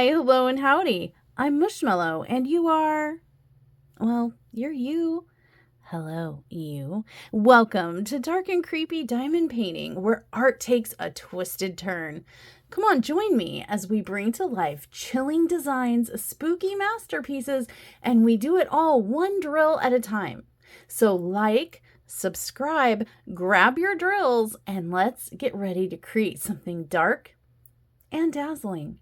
Hi, hello, and howdy. I'm Mushmellow, and you are... well, you're you. Hello, you. Welcome to Dark and Creepy Diamond Painting, where art takes a twisted turn. Come on, join me as we bring to life chilling designs, spooky masterpieces, and we do it all one drill at a time. So like, subscribe, grab your drills, and let's get ready to create something dark and dazzling.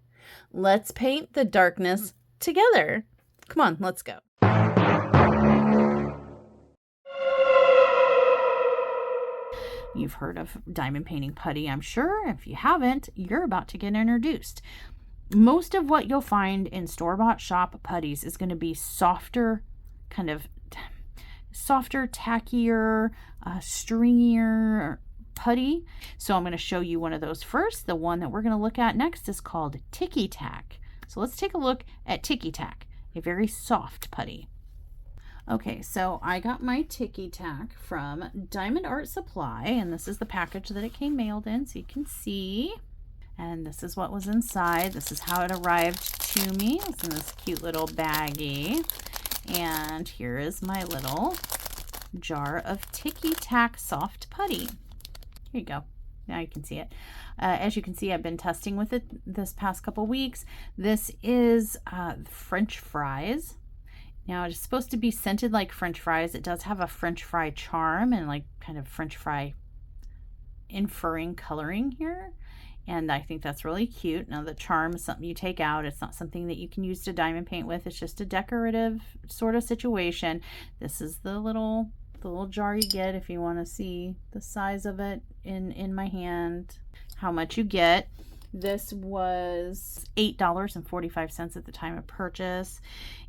Let's paint the darkness together. Come on, let's go. You've heard of diamond painting putty, I'm sure. If you haven't, you're about to get introduced. Most of what you'll find in store-bought shop putties is going to be softer, kind of softer, tackier, stringier putty. So I'm going to show you one of those first. The one that we're going to look at next is called Ticky Tack. So let's take a look at Ticky Tack, a very soft putty. Okay, so I got my Ticky Tack from Diamond Art Supply, and this is the package that it came mailed in, so you can see. And this is what was inside. This is how it arrived to me. It's in this cute little baggie. And here is my little jar of Ticky Tack soft putty. Here you go. Now you can see it. As you can see, I've been testing with it this past couple weeks. This is French fries. Now it's supposed to be scented like French fries. It does have a French fry charm and like kind of French fry inferring coloring here. And I think that's really cute. Now the charm is something you take out. It's not something that you can use to diamond paint with. It's just a decorative sort of situation. This is the little jar you get if you want to see the size of it in my hand, how much you get. This was $8.45 at the time of purchase,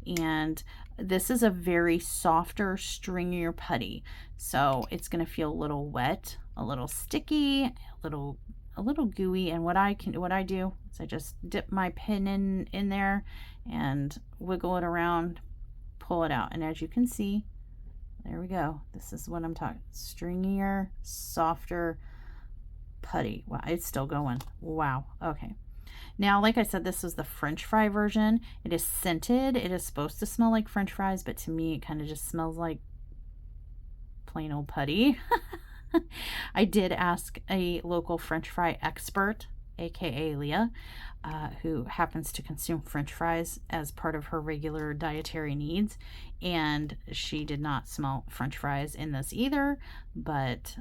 and this is a very softer, stringier putty, so it's going to feel a little wet, a little sticky, a little gooey. And what I do is I just dip my pin in there and wiggle it around, pull it out, and as you can see, there we go. This is what I'm talking. Stringier, softer putty. Wow, it's still going. Wow. Okay. Now, like I said, this is the French fry version. It is scented. It is supposed to smell like French fries, but to me, it kind of just smells like plain old putty. I did ask a local French fry expert, aka Leah, who happens to consume French fries as part of her regular dietary needs, and she did not smell French fries in this either, but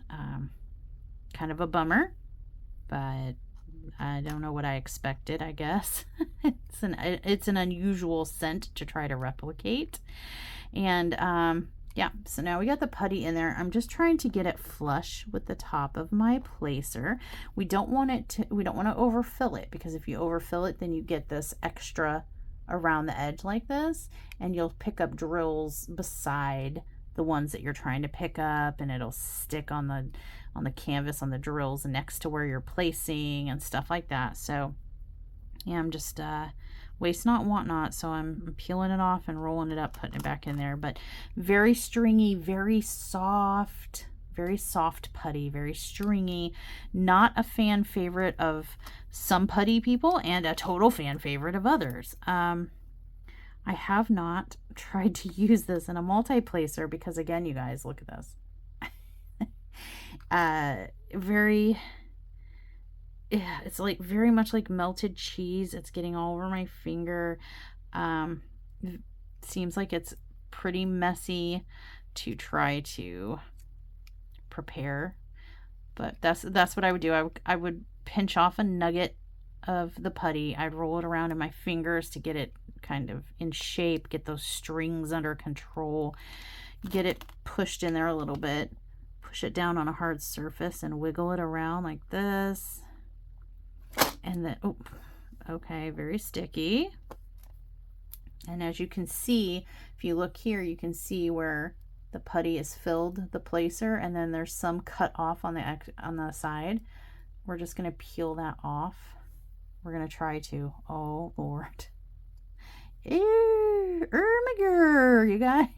kind of a bummer, but I don't know what I expected, I guess. It's an unusual scent to try to replicate. And yeah, so now we got the putty in there. I'm just trying to get it flush with the top of my placer. We don't want to overfill it, because if you overfill it, then you get this extra around the edge like this, and you'll pick up drills beside the ones that you're trying to pick up, and it'll stick on the canvas, on the drills next to where you're placing and stuff like that. So yeah, I'm just waste not, want not. So I'm peeling it off and rolling it up, putting it back in there. But very stringy, very soft putty, very stringy. Not a fan favorite of some putty people, and a total fan favorite of others. I have not tried to use this in a multi-placer because, again, you guys, look at this. It's like very much like melted cheese. It's getting all over my finger. Seems like it's pretty messy to try to prepare, but that's what I would do. I would pinch off a nugget of the putty. I'd roll it around in my fingers to get it kind of in shape, get those strings under control, get it pushed in there a little bit, push it down on a hard surface and wiggle it around like this. And then, oh, okay, very sticky. And as you can see, if you look here, you can see where the putty is filled the placer, and then there's some cut off on the side. We're just going to peel that off. We're going to try to, oh Lord. Ew, you guys.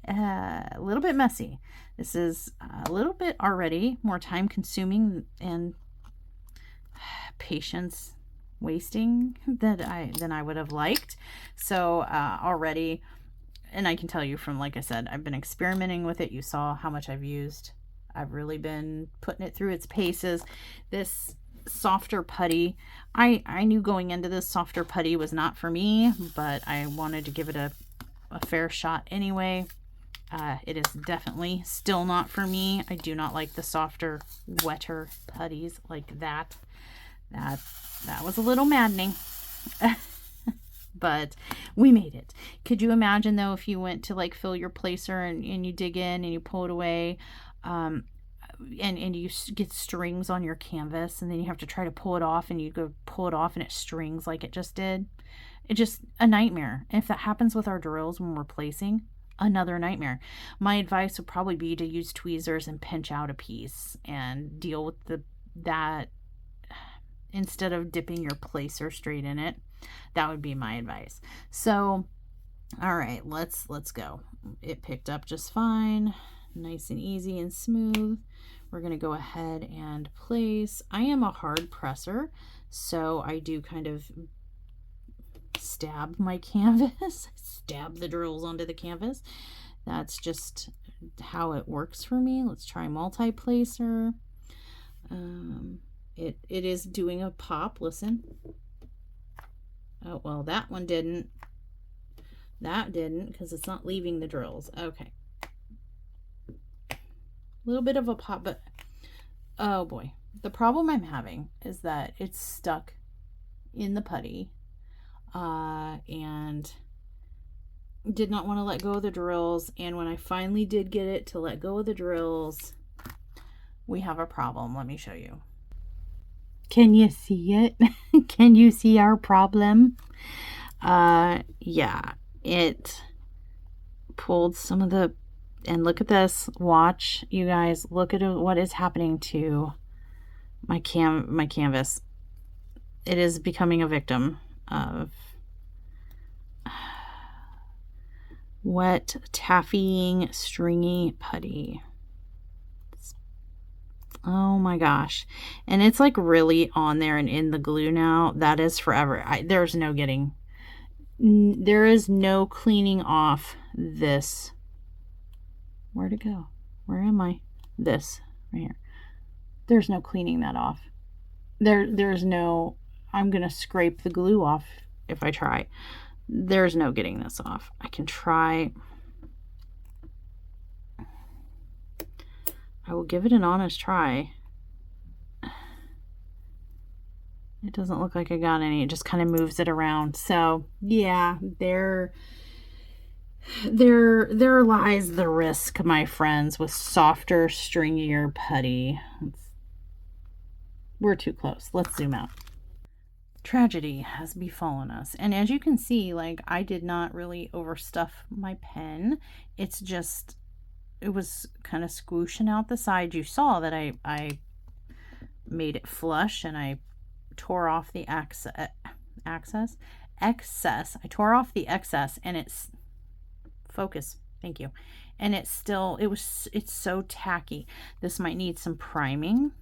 A little bit messy. This is a little bit already more time consuming and patience wasting than I would have liked. So already, and I can tell you from, like I said, I've been experimenting with it. You saw how much I've used. I've really been putting it through its paces. This softer putty, I knew going into this softer putty was not for me, but I wanted to give it a fair shot anyway. It is definitely still not for me. I do not like the softer, wetter putties like that. That was a little maddening. But we made it. Could you imagine though if you went to like fill your placer and you dig in and you pull it away, and you get strings on your canvas, and then you have to try to pull it off, and you go pull it off and it strings like it just did? It's just a nightmare. And if that happens with our drills when we're placing, another nightmare. My advice would probably be to use tweezers and pinch out a piece and deal with that instead of dipping your placer straight in it. That would be my advice. So, all right, let's go. It picked up just fine, nice and easy and smooth. We're going to go ahead and place. I am a hard presser, so I do kind of stab my canvas, stab the drills onto the canvas. That's just how it works for me. Let's try multi-placer. It is doing a pop. Listen. Oh, well, that one didn't. That didn't, because it's not leaving the drills. Okay. A little bit of a pop, but oh boy. The problem I'm having is that it's stuck in the putty, and did not want to let go of the drills. And when I finally did get it to let go of the drills, we have a problem. Let me show you. Can you see it? Can you see our problem? Yeah, it pulled some of the, and look at this. Watch, you guys, look at what is happening to my canvas. It is becoming a victim of wet, taffying, stringy putty. Oh my gosh. And it's like really on there and in the glue now. That is forever. There's no getting, there is no cleaning off this. Where'd it go? Where am I? This right here. There's no cleaning that off. There's no, I'm going to scrape the glue off if I try. There's no getting this off. I can try. I will give it an honest try. It doesn't look like I got any. It just kind of moves it around. So yeah, there lies the risk, my friends, with softer, stringier putty. We're too close. Let's zoom out. Tragedy has befallen us. And as you can see, like, I did not really overstuff my pen. It's just, it was kind of squooshing out the side. You saw that I made it flush, and I tore off the excess. I tore off the excess, and it's, focus, thank you. And it's still, it's so tacky. This might need some priming.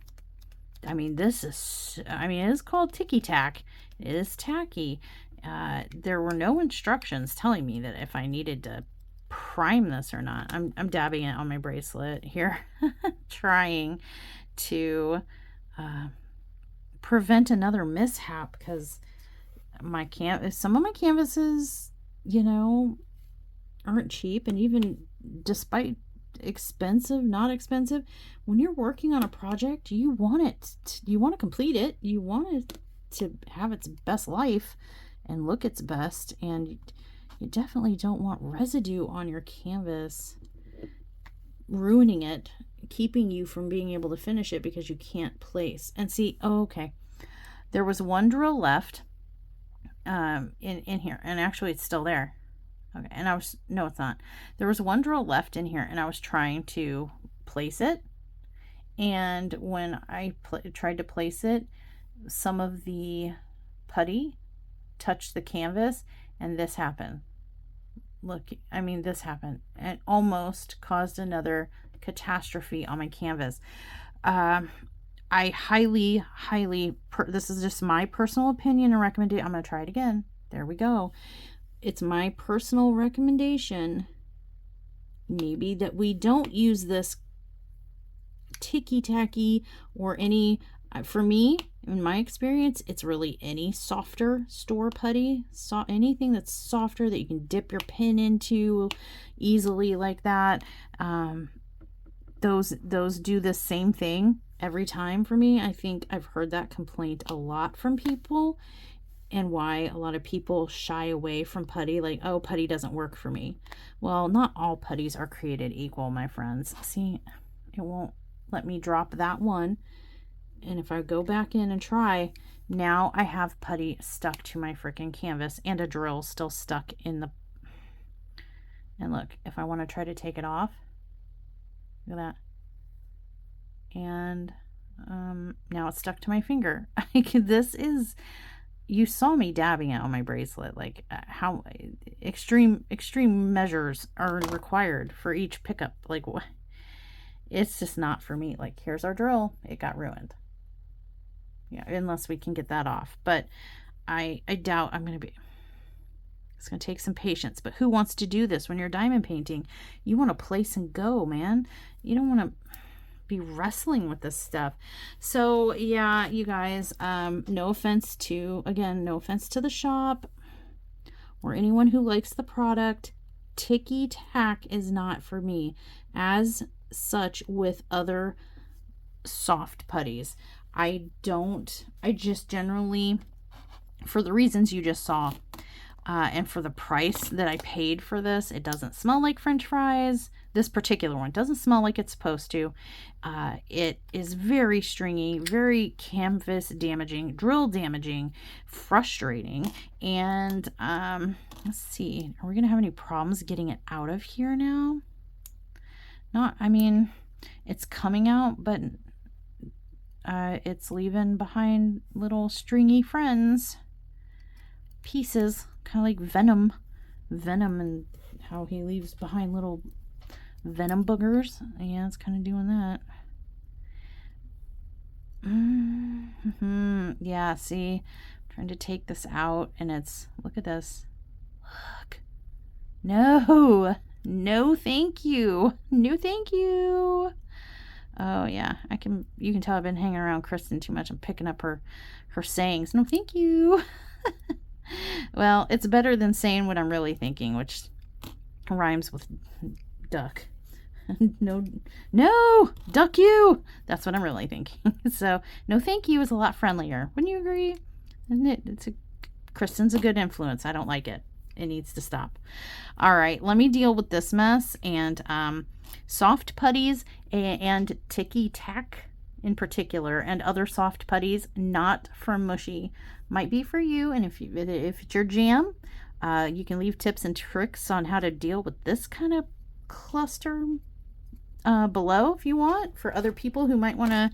I mean, it is called Ticky Tack. It is tacky. There were no instructions telling me that if I needed to prime this or not. I'm dabbing it on my bracelet here, trying to prevent another mishap, because some of my canvases, you know, aren't cheap. And even despite not expensive, when you're working on a project, you want to complete it. You want it to have its best life and look its best, and you definitely don't want residue on your canvas ruining it, keeping you from being able to finish it because you can't place. And see, oh, okay, there was one drill left in here, and actually it's still there. Okay, and no, it's not. There was one drill left in here, and I was trying to place it. And when I tried to place it, some of the putty touched the canvas, and this happened. Look, I mean, this happened. It almost caused another catastrophe on my canvas. I I highly, this is just my personal opinion and recommendation. I'm going to try it again. There we go. It's my personal recommendation. Maybe that we don't use this ticky-tacky or any, for me, in my experience, it's really any softer store putty. Anything that's softer that you can dip your pin into easily like that. Those do the same thing every time for me. I think I've heard that complaint a lot from people, and why a lot of people shy away from putty, like, oh, putty doesn't work for me. Well, not all putties are created equal, my friends. See, it won't let me drop that one. And if I go back in and try, now I have putty stuck to my freaking canvas and a drill still stuck in the, and look, if I want to try to take it off, look at that. And now it's stuck to my finger. This is, you saw me dabbing it on my bracelet, like how extreme measures are required for each pickup. Like, what? It's just not for me. Like, here's our drill. It got ruined. Yeah, unless we can get that off. But I doubt I'm going to be, it's going to take some patience. But who wants to do this when you're diamond painting? You want to place and go, man. You don't want to be wrestling with this stuff. So yeah, you guys, no offense to the shop or anyone who likes the product. Ticky tack is not for me. As such with other soft putties, I just generally, for the reasons you just saw, and for the price that I paid for this, it doesn't smell like French fries. This particular one doesn't smell like it's supposed to. It is very stringy, very canvas damaging, drill damaging, frustrating. And let's see, are we gonna have any problems getting it out of here now? Not, I mean, it's coming out, but it's leaving behind little stringy friends, pieces, kind of like venom, and how he leaves behind little venom boogers. Yeah, it's kind of doing that. Yeah, see, I'm trying to take this out, and it's, look at this. Look. No, thank you. No, thank you. Oh yeah, you can tell I've been hanging around Kristen too much. I'm picking up her sayings. No, thank you. Well, it's better than saying what I'm really thinking, which rhymes with duck. No, duck you. That's what I'm really thinking. So, no, thank you is a lot friendlier. Wouldn't you agree? Isn't it? Kristen's a good influence. I don't like it. It needs to stop. All right, let me deal with this mess. And soft putties and ticky tack in particular, and other soft putties not from Mushy, might be for you. And if it's your jam, you can leave tips and tricks on how to deal with this kind of cluster below if you want, for other people who might want to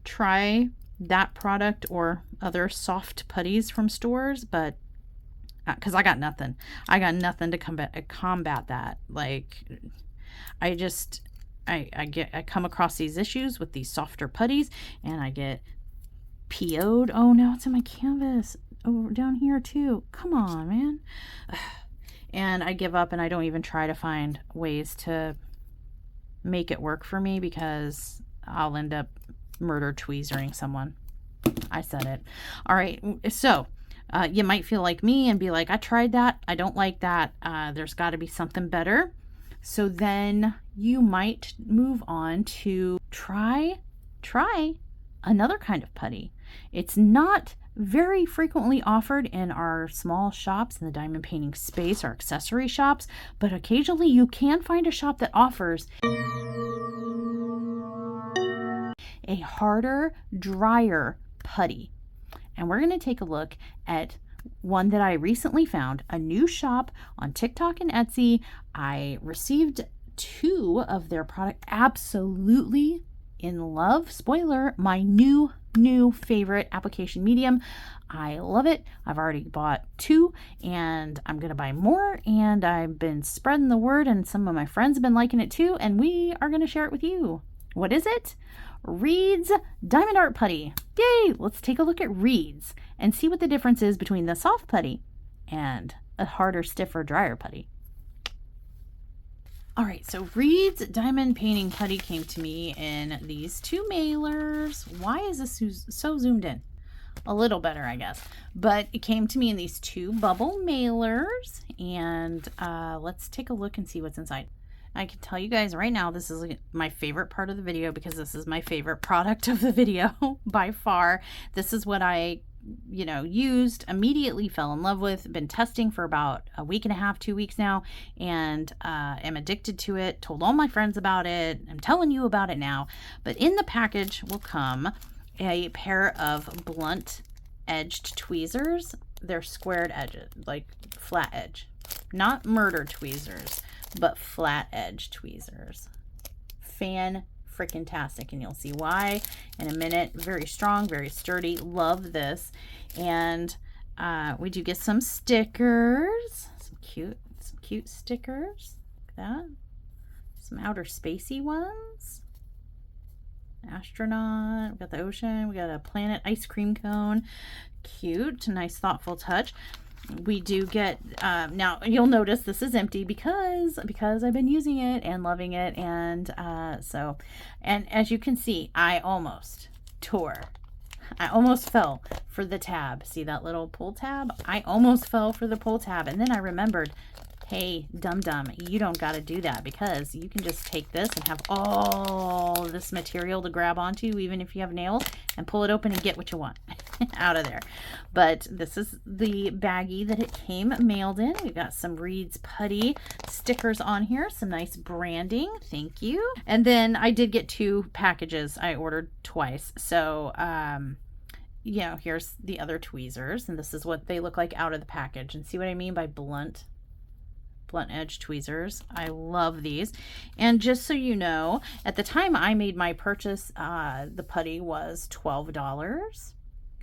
try that product or other soft putties from stores. But because I got nothing to combat that. Like, I come across these issues with these softer putties, and I get PO'd. Oh, now it's in my canvas. Oh, down here too. Come on, man. And I give up, and I don't even try to find ways to make it work for me, because I'll end up murder tweezering someone. I said it. All right. So you might feel like me and be like, I tried that. I don't like that. There's got to be something better. So then you might move on to try another kind of putty. It's not very frequently offered in our small shops in the diamond painting space, or accessory shops, but occasionally you can find a shop that offers a harder, drier putty. And we're going to take a look at one that I recently found, a new shop on TikTok and Etsy. I received 2 of their product, absolutely in love. Spoiler, my new favorite application medium. I love it. I've already bought 2, and I'm going to buy more, and I've been spreading the word, and some of my friends have been liking it too, and we are going to share it with you. What is it? Reid's Diamond Art Putty. Yay! Let's take a look at Reid's and see what the difference is between the soft putty and a harder, stiffer, drier putty. All right, so Reid's Diamond Painting Putty came to me in these two mailers. Why is this so zoomed in? A little better, I guess. But it came to me in these two bubble mailers, and let's take a look and see what's inside. I can tell you guys right now, this is my favorite part of the video because this is my favorite product of the video by far. This is what I used, immediately fell in love with, been testing for about a week and a half, 2 weeks now, and am addicted to it, told all my friends about it. I'm telling you about it now. But in the package will come a pair of blunt edged tweezers. They're squared edges, like flat edge, not murder tweezers, but flat edge tweezers. Freaking-tastic, and you'll see why in a minute. Very strong, very sturdy. Love this. And we do get some stickers, some cute stickers like that. Some outer spacey ones. Astronaut. We got the ocean. We got a planet ice cream cone. Cute, nice, thoughtful touch. We do get now you'll notice this is empty because I've been using it and loving it, and and as you can see, I almost fell for the tab. See that little pull tab? I almost fell for the pull tab, and then I remembered, hey, dum-dum, you don't got to do that, because you can just take this and have all this material to grab onto, even if you have nails, and pull it open and get what you want out of there. But this is the baggie that it came mailed in. We got some Reid's Putty stickers on here, some nice branding, thank you. And then I did get 2 packages. I ordered twice, so here's the other tweezers, and this is what they look like out of the package. And see what I mean by blunt edge tweezers. I love these. And just so you know, at the time I made my purchase, the putty was $12.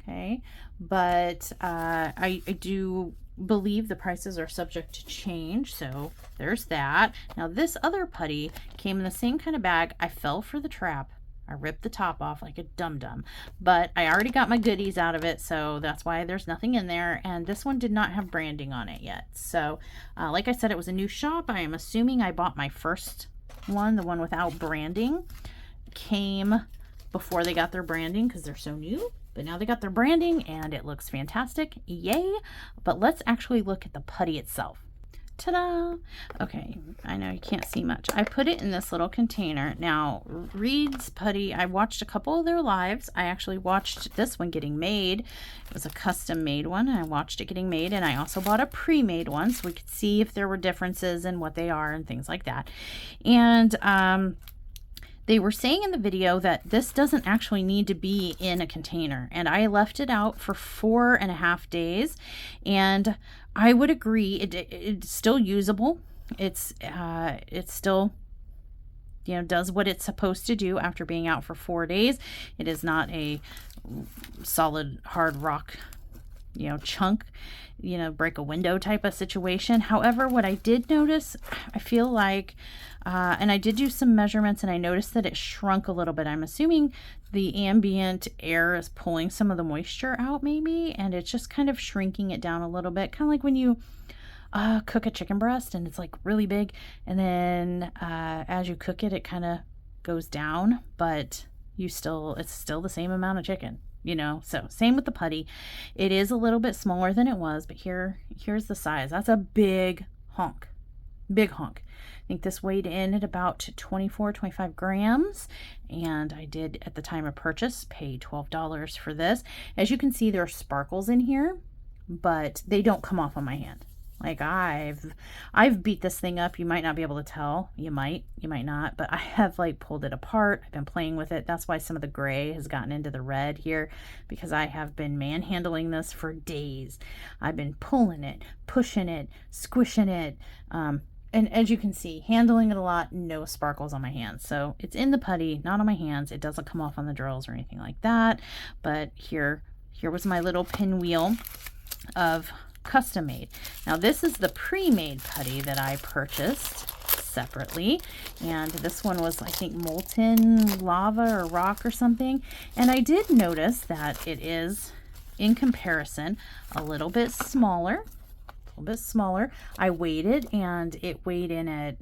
Okay, but I do believe the prices are subject to change, so there's that. Now this other putty came in the same kind of bag. I fell for the trap. I ripped the top off like a dum-dum, but I already got my goodies out of it, so that's why there's nothing in there. And this one did not have branding on it yet. So like I said, it was a new shop. I am assuming I bought my first one, the one without branding, came before they got their branding because they're so new. But now they got their branding and it looks fantastic. Yay. But let's actually look at the putty itself. Ta-da! Okay, I know you can't see much. I put it in this little container. Now, Reid's Putty, I watched a couple of their lives. I actually watched this one getting made. It was a custom made one, and I watched it getting made, and I also bought a pre-made one so we could see if there were differences in what they are and things like that. And they were saying in the video that this doesn't actually need to be in a container, and I left it out for 4.5 days, and I would agree it's still usable. It's still does what it's supposed to do after being out for 4 days. It is not a solid hard rock chunk, break a window type of situation. However, what I did notice, I feel like, and I did do some measurements, and I noticed that it shrunk a little bit. I'm assuming the ambient air is pulling some of the moisture out maybe, and it's just kind of shrinking it down a little bit. Kind of like when you cook a chicken breast and it's like really big, and then as you cook it, it kind of goes down, but it's still the same amount of chicken. So same with the putty. It is a little bit smaller than it was, but here's the size. That's a big honk. I think this weighed in at about 25 grams, and I did, at the time of purchase, pay $12 for this. As you can see, there are sparkles in here, but they don't come off on my hand. Like I've beat this thing up. You might not be able to tell. You might not, but I have pulled it apart. I've been playing with it. That's why some of the gray has gotten into the red here, because I have been manhandling this for days. I've been pulling it, pushing it, squishing it, and as you can see, handling it a lot. No sparkles on my hands. So it's in the putty, not on my hands. It doesn't come off on the drills or anything like that. But here was my little pinwheel of custom made. Now this is the pre-made putty that I purchased separately. And this one was, I think, molten lava or rock or something. And I did notice that it is, in comparison, a little bit smaller. I weighed it, and it weighed in at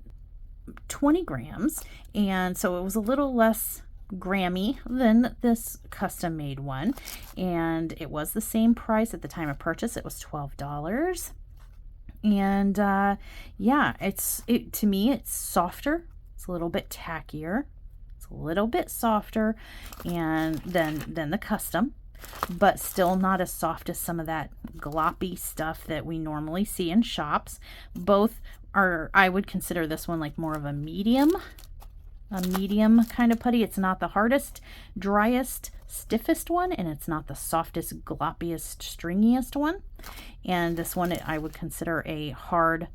20 grams. And so it was a little less grammy than this custom made one. And it was the same price at the time of purchase. It was $12. And yeah, to me, it's softer. It's a little bit tackier. It's a little bit softer and than the custom, but still not as soft as some of that gloppy stuff that we normally see in shops. Both are, I would consider this one like more of a medium kind of putty. It's not the hardest, driest, stiffest one, and it's not the softest, gloppiest, stringiest one. And this one I would consider a hard,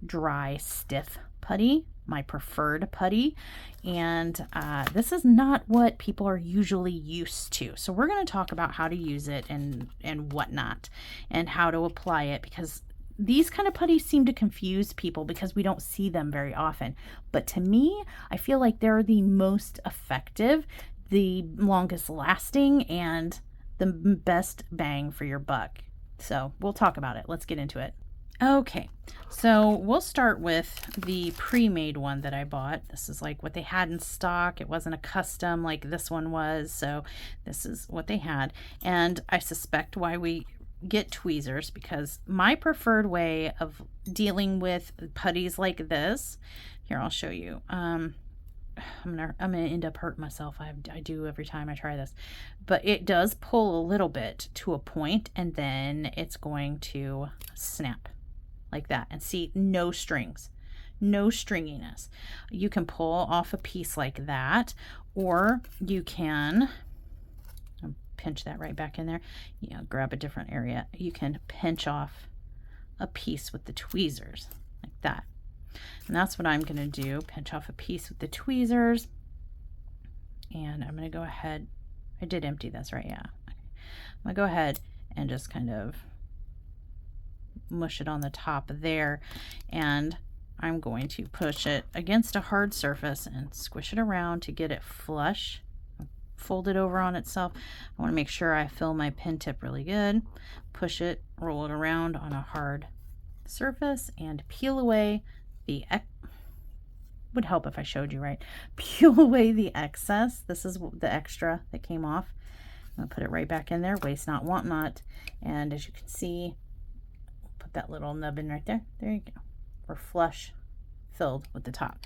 dry, stiff putty, my preferred putty. And this is not what people are usually used to. So we're going to talk about how to use it and whatnot, and how to apply it, because these kind of putties seem to confuse people because we don't see them very often. But to me, I feel like they're the most effective, the longest lasting, and the best bang for your buck. So we'll talk about it. Let's get into it. Okay, so we'll start with the pre-made one that I bought. This is like what they had in stock. It wasn't a custom like this one was, so this is what they had. And I suspect why we get tweezers, because my preferred way of dealing with putties like this, here, I'll show you. I'm gonna end up hurting myself. I do every time I try this, but it does pull a little bit to a point, and then it's going to snap like that. And see, no strings, no stringiness. You can pull off a piece like that, or you can pinch that right back in there. You know, grab a different area. You can pinch off a piece with the tweezers like that. And that's what I'm going to do. Pinch off a piece with the tweezers. And I'm going to go ahead. I did empty this, right? Yeah. Okay. I'm going to go ahead and just kind of mush it on the top there. And I'm going to push it against a hard surface and squish it around to get it flush. Fold it over on itself. I want to make sure I fill my pin tip really good. Push it, roll it around on a hard surface, and peel away the would help if I showed you right. Peel away the excess. This is the extra that came off. I'm gonna put it right back in there. Waste not, want not. And as you can see, put that little nub in right there. There you go. We're flush filled with the top.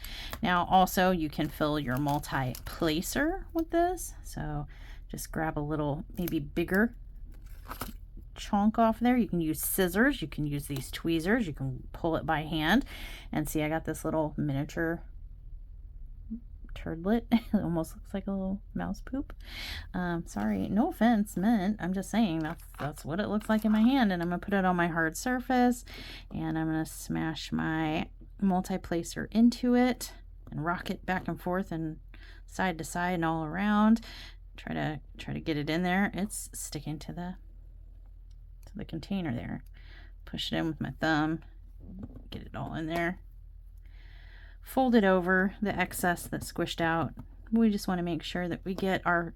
Now also you can fill your multi-placer with this. So just grab a little, maybe bigger chunk off there. You can use scissors, you can use these tweezers, you can pull it by hand. And see, I got this little miniature turdlet. It almost looks like a little mouse poop. Sorry, no offense meant. I'm just saying that's what it looks like in my hand. And I'm gonna put it on my hard surface, and I'm gonna smash my multi-placer into it and rock it back and forth and side to side and all around. Try to get it in there. It's sticking to the container there. Push it in with my thumb, get it all in there. Fold it over the excess that's squished out. We just want to make sure that we get our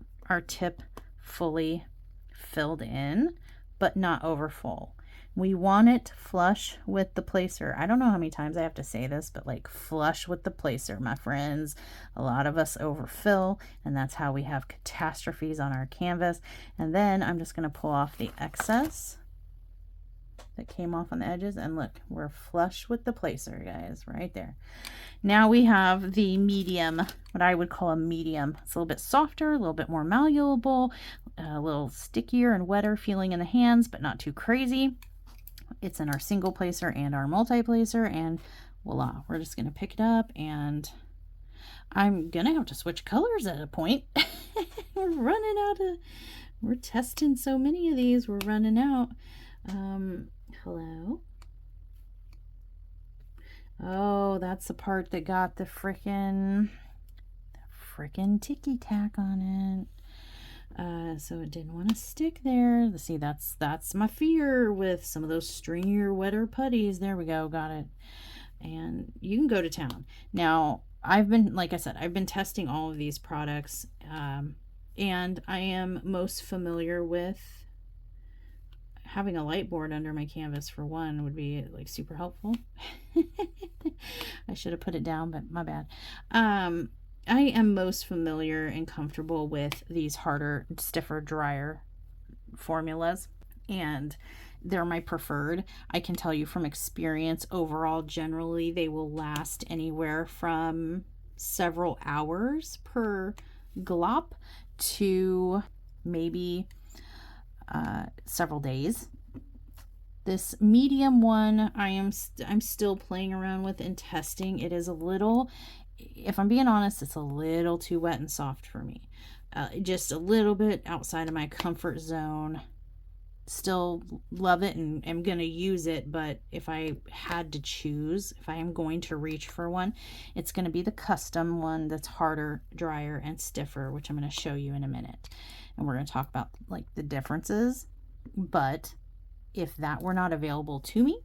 tip fully filled in, but not over full. We want it flush with the placer. I don't know how many times I have to say this, but like flush with the placer, my friends. A lot of us overfill, and that's how we have catastrophes on our canvas. And then I'm just going to pull off the excess that came off on the edges, and look, we're flush with the placer, guys, right there. Now we have the medium, what I would call a medium. It's a little bit softer, a little bit more malleable, a little stickier and wetter feeling in the hands, but not too crazy. It's in our single placer and our multi-placer, and voila, we're just going to pick it up, and I'm going to have to switch colors at a point. We're running out of, we're testing so many of these, we're running out. Hello? Oh, that's the part that got the frickin' ticky tack on it. So it didn't want to stick there. See, that's my fear with some of those stringier, wetter putties. There we go, got it. and you can go to town. Now, I've been, like I said, I've been testing all of these products, and I am most familiar with having a light board under my canvas, for one, would be like super helpful. I should have put it down, but my bad. I am most familiar and comfortable with these harder, stiffer, drier formulas, and they're my preferred. I can tell you from experience, overall, generally, they will last anywhere from several hours per glop to maybe several days. This medium one, I'm still playing around with and testing. It is a little, if I'm being honest, it's a little too wet and soft for me. Just a little bit outside of my comfort zone. Still love it and am going to use it, but if I had to choose, if I am going to reach for one, it's going to be the custom one that's harder, drier, and stiffer, which I'm going to show you in a minute. And we're going to talk about like the differences. But if that were not available to me,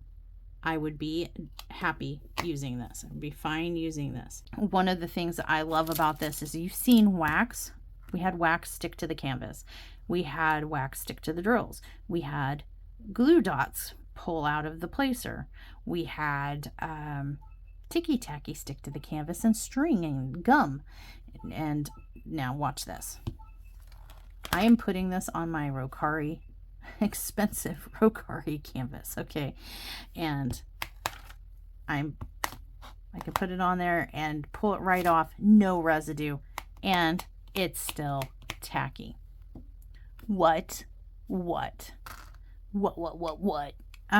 I would be happy using this. I would be fine using this. One of the things that I love about this is, you've seen wax. We had wax stick to the canvas. We had wax stick to the drills. We had glue dots pull out of the placer. We had ticky-tacky stick to the canvas, and string and gum. And now watch this. I am putting this on my Rokari, expensive Rokari canvas, okay? And I can put it on there and pull it right off, no residue, and it's still tacky. What? I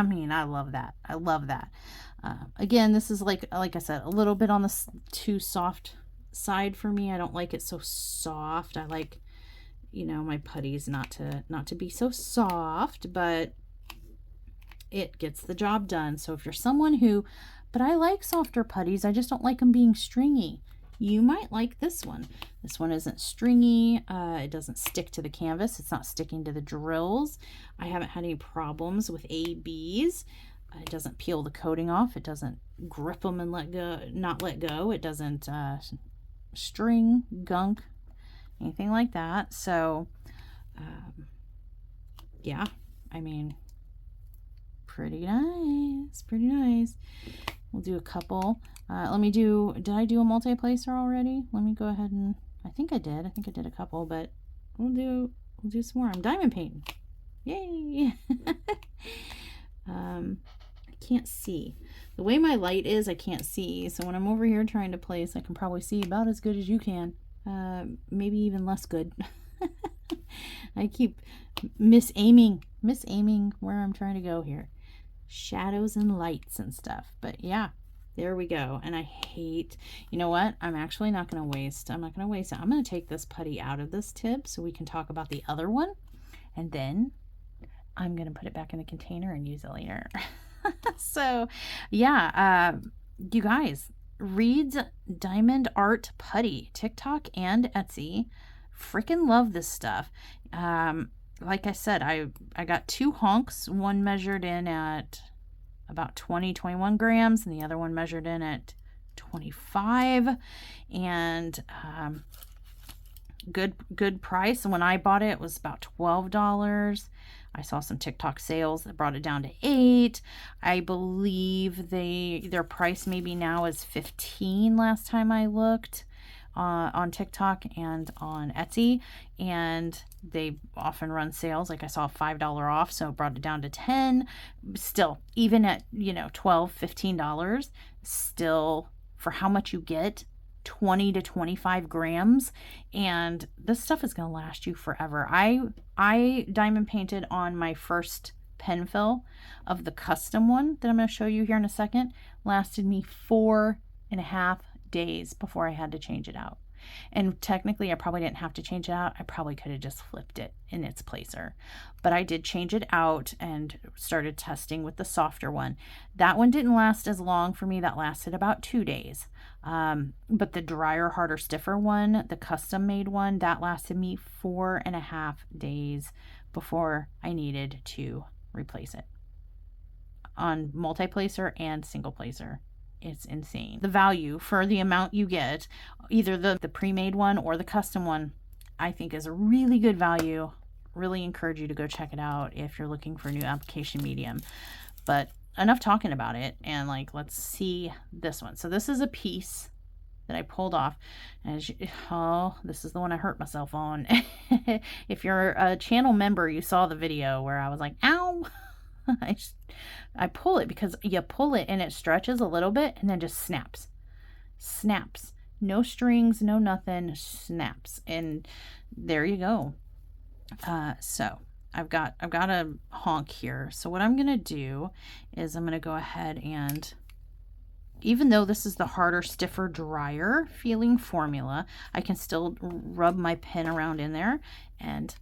mean, I love that. I love that. Again, this is like I said, a little bit on the too soft side for me. I don't like it so soft. I like, you know, my putties not to be so soft, but it gets the job done. So if you're someone who, but I like softer putties, I just don't like them being stringy, you might like this one. This one isn't stringy. It doesn't stick to the canvas. It's not sticking to the drills. I haven't had any problems with ABs. It doesn't peel the coating off. It doesn't grip them and not let go. It doesn't string, gunk, anything like that. So yeah, I mean, pretty nice. We'll do a couple. Did I do a multi-placer already? Let me go ahead and, I think I did a couple, but we'll do some more. I'm diamond painting. Yay. I can't see. The way my light is, I can't see. So when I'm over here trying to place, I can probably see about as good as you can. Maybe even less good. I keep misaiming where I'm trying to go here. Shadows and lights and stuff. But yeah, there we go. And I hate, you know what? I'm actually not going to waste. I'm not going to waste it. I'm going to take this putty out of this tip so we can talk about the other one. And then I'm going to put it back in the container and use it later. So yeah, you guys, Reid's Diamond Art Putty, TikTok and Etsy. Freaking love this stuff. Like I said, I got two honks, one measured in at about 21 grams, and the other one measured in at 25, and good price. When I bought it, it was about $12. I saw some TikTok sales that brought it down to $8. I believe their price maybe now is $15 last time I looked. On TikTok and on Etsy, and they often run sales. Like I saw a $5 off, so it brought it down to $10. Still, even at, you know, $12, $15, still for how much you get, 20 to 25 grams, and this stuff is going to last you forever. I diamond painted on my first pen fill of the custom one that I'm going to show you here in a second. Lasted me 4.5 days before I had to change it out. And technically I probably didn't have to change it out. I probably could have just flipped it in its placer, but I did change it out and started testing with the softer one. That one didn't last as long for me. That lasted about 2 days. But the drier, harder, stiffer one, the custom made one, that lasted me 4.5 days before I needed to replace it on multi-placer and single placer. it's insane. The value for the amount you get, either the pre-made one or the custom one, I think is a really good value. Really encourage you to go check it out if you're looking for a new application medium. But enough talking about it, and like, let's see this one. So this is a piece that I pulled off, and oh, this is the one I hurt myself on. If you're a channel member, you saw the video where I was like, ow. I pull it because you pull it and it stretches a little bit and then just snaps. No strings, no nothing, snaps. And there you go. So I've got a honk here. So what I'm gonna do is I'm gonna go ahead and, even though this is the harder, stiffer, drier feeling formula, I can still rub my pen around in there, and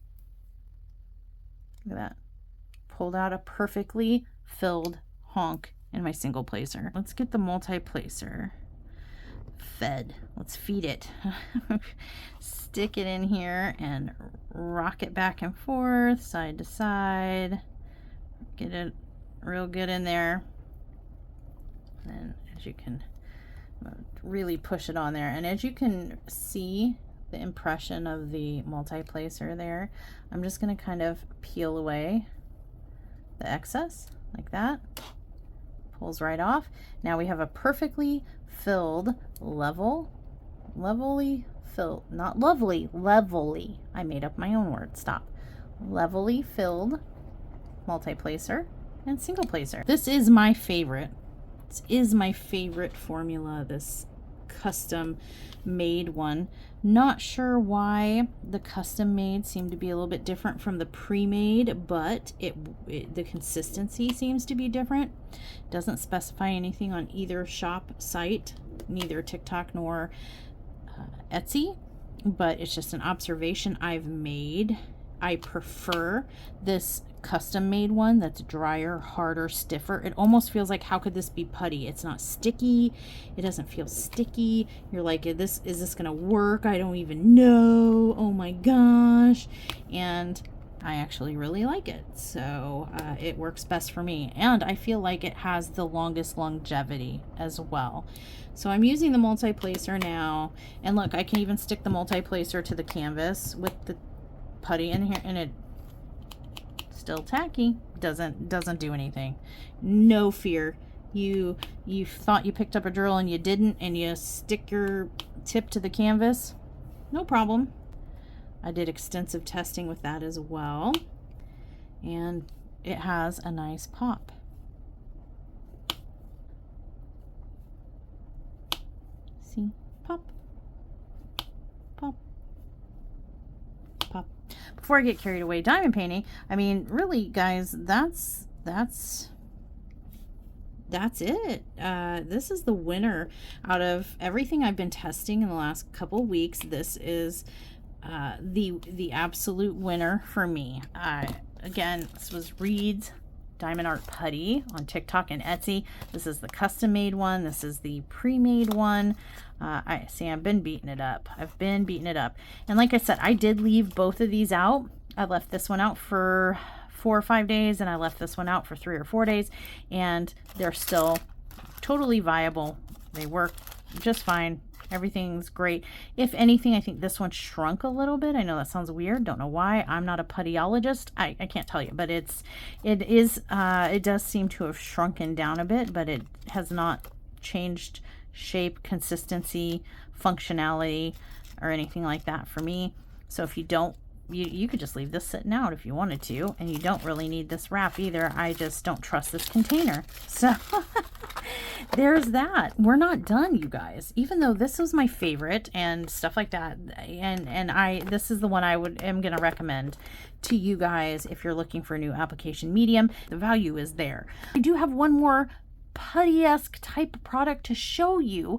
look at that. Pulled out a perfectly filled honk in my single placer. Let's get the multi-placer fed. Let's feed it. Stick it in here and rock it back and forth, side to side. Get it real good in there. And as you can really push it on there. And as you can see the impression of the multi-placer there, I'm just going to kind of peel away the excess like that. Pulls right off. Now we have a perfectly filled, levelly filled, not lovely, levelly. I made up my own word. Stop. Levelly filled multi-placer and single placer. This is my favorite. This is my favorite formula, this custom made one. Not sure why the custom made seemed to be a little bit different from the pre-made, but the consistency seems to be different. Doesn't specify anything on either shop site, neither TikTok nor Etsy, but it's just an observation I've made. I prefer this custom made one that's drier, harder, stiffer. It almost feels like, how could this be putty? It's not sticky. It doesn't feel sticky. You're like, is this gonna work? I don't even know. Oh my gosh. And I actually really like it. So it works best for me. And I feel like it has the longest longevity as well. So I'm using the multi-placer now. And look, I can even stick the multi-placer to the canvas with the putty in here, and it still tacky, doesn't do anything. No fear. You thought you picked up a drill and you didn't, and you stick your tip to the canvas, no problem. I did extensive testing with that as well, and it has a nice pop. See, pop, pop, pop. Before I get carried away diamond painting, I mean, really, guys, that's it. This is the winner out of everything I've been testing in the last couple weeks. This is the absolute winner for me. Again, this was Reid's Diamond Art Putty on TikTok and Etsy. This is the custom made one. This is the pre-made one. I've been beating it up. And like I said, I did leave both of these out. I left this one out for 4 or 5 days, and I left this one out for 3 or 4 days, and they're still totally viable. They work just fine. Everything's great. If anything, I think this one shrunk a little bit. I know that sounds weird. Don't know why. I'm not a puttyologist. I can't tell you, but it does seem to have shrunken down a bit, but it has not changed shape, consistency, functionality, or anything like that for me. So if you don't, you could just leave this sitting out if you wanted to, and you don't really need this wrap either. I just don't trust this container. So there's that. We're not done, you guys. Even though this was my favorite and stuff like that, and this is the one am going to recommend to you guys if you're looking for a new application medium. The value is there. I do have one more putty-esque type of product to show you.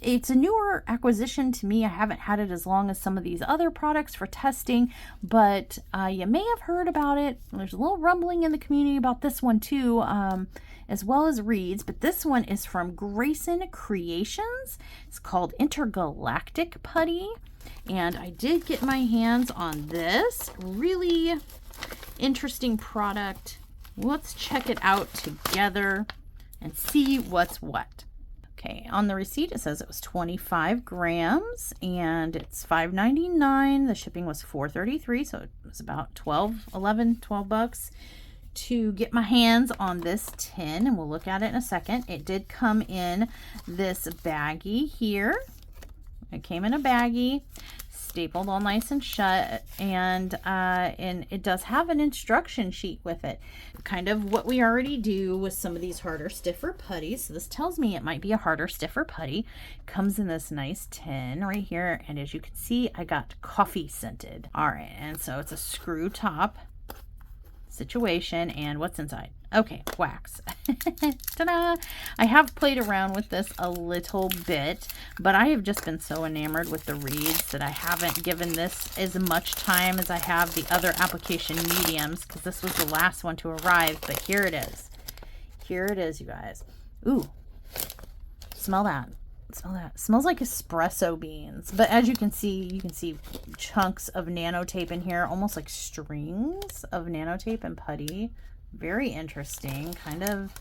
It's a newer acquisition to me. I haven't had it as long as some of these other products for testing, but you may have heard about it. There's a little rumbling in the community about this one too, as well as Reid's, but this one is from Grayson Creations. It's called Intergalactic Putty, and I did get my hands on this really interesting product. Let's check it out together. and see what's what. Okay, on the receipt it says it was 25 grams and it's $5.99. The shipping was $4.33, so it was about 12 bucks to get my hands on this tin, and we'll look at it in a second. It did come in this baggie here. It came in a baggie, stapled all nice and shut, and it does have an instruction sheet with it. Kind of what we already do with some of these harder, stiffer putties. So this tells me it might be a harder, stiffer putty. Comes in this nice tin right here, and as you can see, I got coffee scented. All right, and so it's a screw top situation, and what's inside? Okay, wax. Ta-da! I have played around with this a little bit, but I have just been so enamored with the Reids that I haven't given this as much time as I have the other application mediums, because this was the last one to arrive. But here it is. Here it is, you guys. Ooh, smell that. Smell that. It smells like espresso beans. But as you can see chunks of nanotape in here, almost like strings of nanotape and putty. Very interesting. Kind of,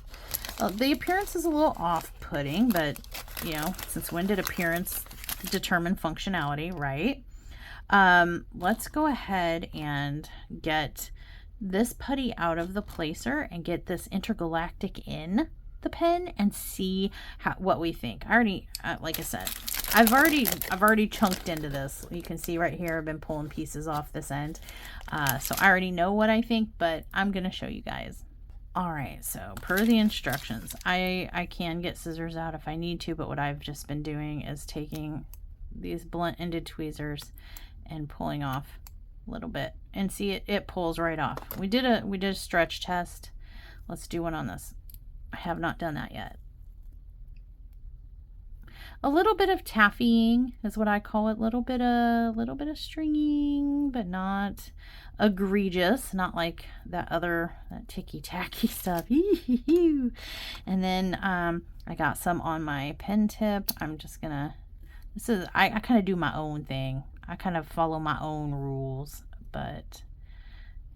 the appearance is a little off-putting, but you know, since when did appearance determine functionality, right? Let's go ahead and get this putty out of the placer and get this intergalactic in the pen and see what we think. I already, like I said, I've already chunked into this. You can see right here, I've been pulling pieces off this end. So I already know what I think, but I'm going to show you guys. All right, so per the instructions, I can get scissors out if I need to, but what I've just been doing is taking these blunt-ended tweezers and pulling off a little bit, and see it pulls right off. We did a stretch test. Let's do one on this. I have not done that yet. A little bit of taffying is what I call it. A little bit of stringing, but not egregious. Not like that ticky-tacky stuff. And then I got some on my pen tip. I'm just gonna. I kind of do my own thing. I kind of follow my own rules, but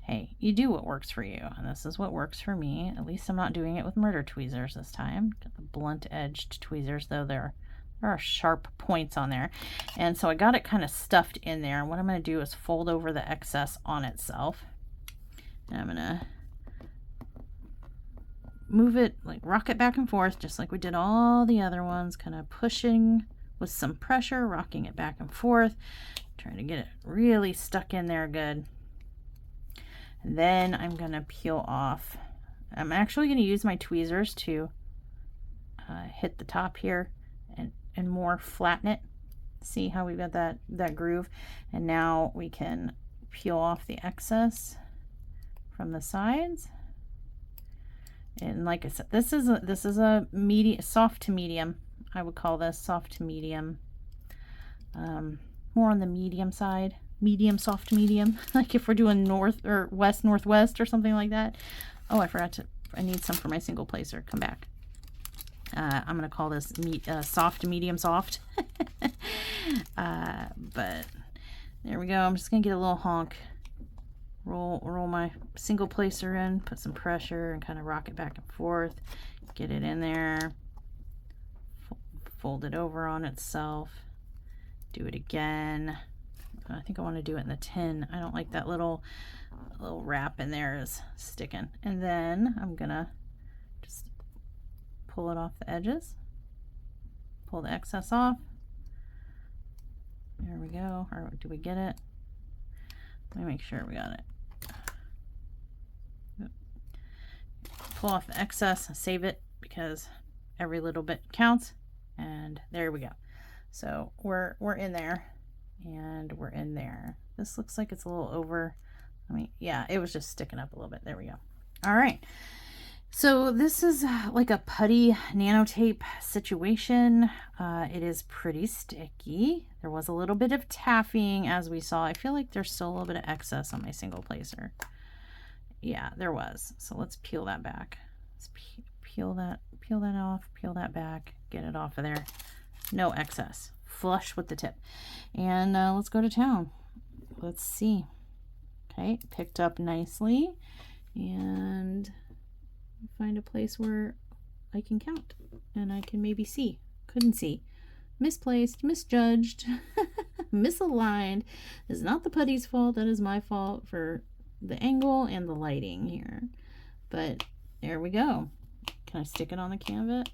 hey, you do what works for you, and this is what works for me. At least I'm not doing it with murder tweezers this time. Got the blunt-edged tweezers, though there are sharp points on there. And so I got it kind of stuffed in there. What I'm going to do is fold over the excess on itself. And I'm going to move it, like rock it back and forth, just like we did all the other ones, kind of pushing with some pressure, rocking it back and forth, trying to get it really stuck in there good. And then I'm going to peel off. I'm actually going to use my tweezers to hit the top here and more flatten it. See how we've got that groove? And now we can peel off the excess from the sides. And like I said, this is a medium, soft to medium. I would call this soft to medium. More on the medium side. Medium, soft, medium. Like if we're doing north or west, northwest or something like that. Oh, I need some for my single placer. Come back. I'm going to call this soft, medium, soft. But there we go. I'm just going to get a little honk. Roll my single placer in, put some pressure and kind of rock it back and forth. Get it in there. Fold it over on itself. Do it again. I think I want to do it in the tin. I don't like that little wrap in there is sticking. And then I'm gonna just pull it off the edges. Pull the excess off. There we go. Or do we get it? Let me make sure we got it. Pull off the excess and save it because every little bit counts. And there we go. So we're in there. And we're in there. This looks like it's a little over. I mean, yeah, it was just sticking up a little bit. There we go. All right. So this is like a putty nanotape situation. It is pretty sticky. There was a little bit of taffying as we saw. I feel like there's still a little bit of excess on my single placer. Yeah, there was. So let's peel that back. Let's peel that off, peel that back, get it off of there. No excess. Flush with the tip. And let's go to town. Let's see. Okay, picked up nicely. And find a place where I can count and I can maybe see. Couldn't see. Misplaced, misjudged, misaligned. It's not the putty's fault. That is my fault for the angle and the lighting here. But there we go. Can I stick it on the canvas?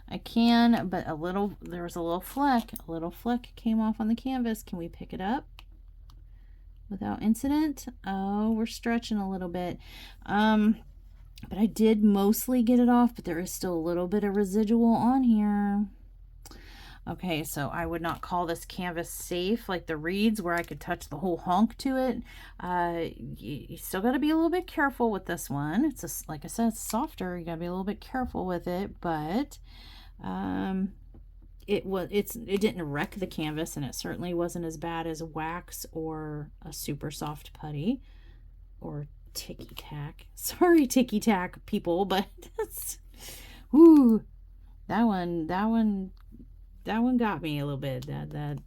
I can, but there was a little fleck. A little fleck came off on the canvas. Can we pick it up without incident? Oh, we're stretching a little bit. But I did mostly get it off, but there is still a little bit of residual on here. Okay, so I would not call this canvas safe like the Reids where I could touch the whole honk to it. You still got to be a little bit careful with this one. It's like I said, it's softer. You got to be a little bit careful with it, but it didn't wreck the canvas, and it certainly wasn't as bad as wax or a super soft putty or ticky tack. Sorry, ticky tack people, but that's, whoo, that one got me a little bit. That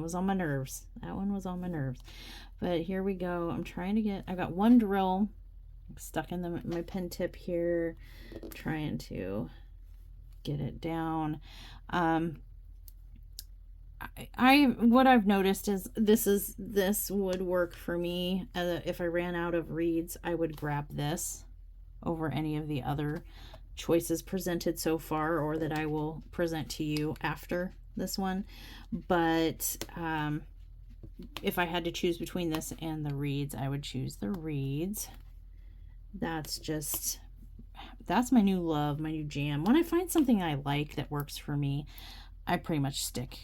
was on my nerves. That one was on my nerves. But here we go. I'm trying to get, I got one drill stuck in my pen tip here. I'm trying to get it down. What I've noticed is this would work for me. If I ran out of Reids, I would grab this over any of the other choices presented so far, or that I will present to you after this one. But if I had to choose between this and the Reids, I would choose the Reids. That's my new love, my new jam. When I find something I like that works for me, I pretty much stick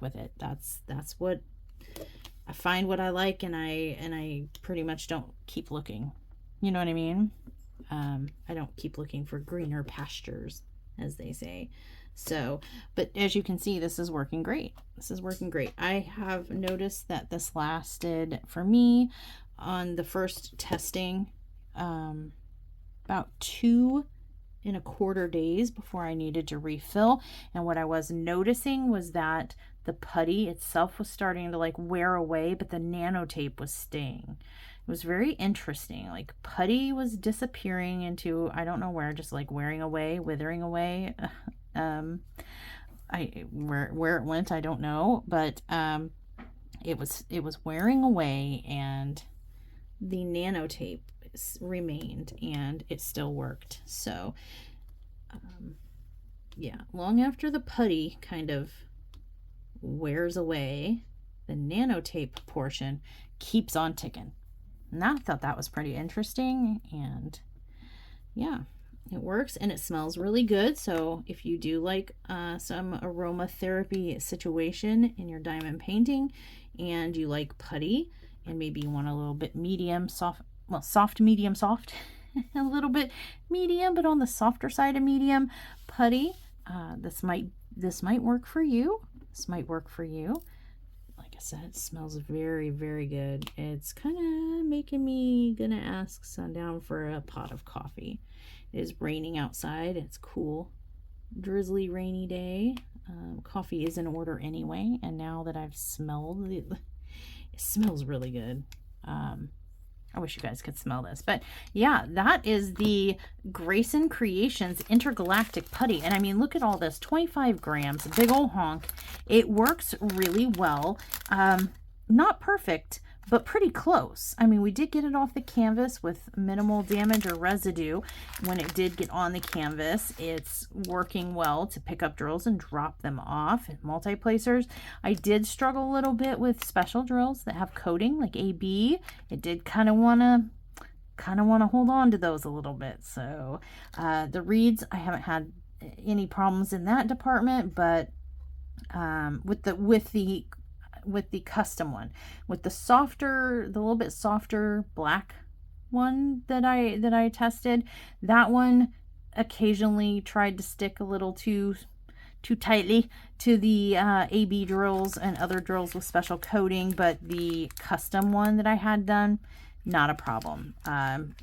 with it. That's what I find, what I like, and I pretty much don't keep looking. You know what I mean? I don't keep looking for greener pastures, as they say. So, but as you can see, this is working great. This is working great. I have noticed that this lasted for me on the first testing about 2.25 days before I needed to refill. And what I was noticing was that the putty itself was starting to like wear away, but the nanotape was staying. It was very interesting. Like putty was disappearing into, I don't know where, just like wearing away, withering away. Where it went, I don't know, but it was wearing away, and the nanotape remained, and it still worked. So yeah, long after the putty kind of wears away, the nanotape portion keeps on ticking. And I thought that was pretty interesting, and yeah, it works, and it smells really good. So if you do like some aromatherapy situation in your diamond painting, and you like putty, and maybe you want a little bit medium, soft, well, soft, medium, soft, a little bit medium, but on the softer side of medium putty, this might work for you. This might work for you. Like I said, it smells very, very good. It's kind of making me gonna ask Sundown for a pot of coffee. It is raining outside. It's cool, drizzly, rainy day. Coffee is in order anyway, and now that I've smelled it, it smells really good. I wish you guys could smell this, but yeah, that is the Grayson Creations Intergalactic Putty. And I mean, look at all this, 25 grams, a big old honk. It works really well. Not perfect, but pretty close. I mean, we did get it off the canvas with minimal damage or residue. When it did get on the canvas, it's working well to pick up drills and drop them off in multi-placers. I did struggle a little bit with special drills that have coating, like AB. It did kind of want to hold on to those a little bit. So the Reids, I haven't had any problems in that department, but with the custom one, with the little bit softer black one that I tested, that one occasionally tried to stick a little too tightly to the AB drills and other drills with special coating, but the custom one that I had done, not a problem.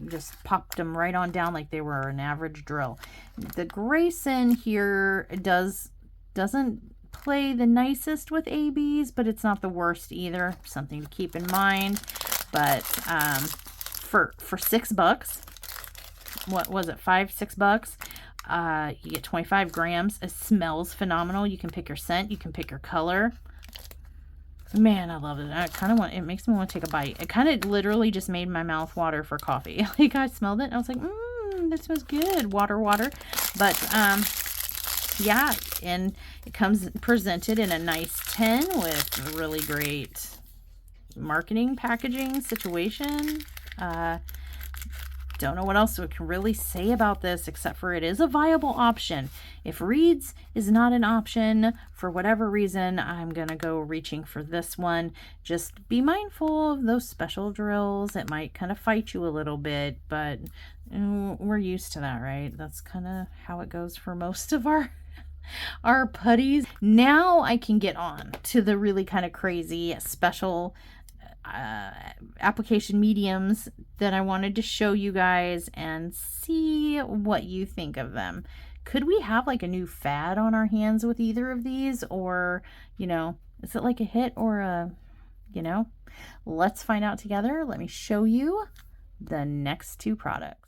Just popped them right on down like they were an average drill. The Grayson here doesn't play the nicest with ABs, but it's not the worst either. Something to keep in mind. But for $6, what was it, $5-6, You get 25 grams. It smells phenomenal. You can pick your scent. You can pick your color. Man, I love it. I kind of want, it makes me want to take a bite. It kind of literally just made my mouth water for coffee. Like, I smelled it and I was like, that smells good. Water. But, yeah, and it comes presented in a nice tin with really great marketing, packaging, situation. Don't know what else we can really say about this except for it is a viable option. If Reid's is not an option for whatever reason, I'm gonna go reaching for this one. Just be mindful of those special drills. It might kind of fight you a little bit, but we're used to that, right? That's kind of how it goes for most of our putties. Now I can get on to the really kind of crazy special application mediums that I wanted to show you guys and see what you think of them. Could we have like a new fad on our hands with either of these, or, you know, is it like a hit or a, you know? Let's find out together. Let me show you the next two products.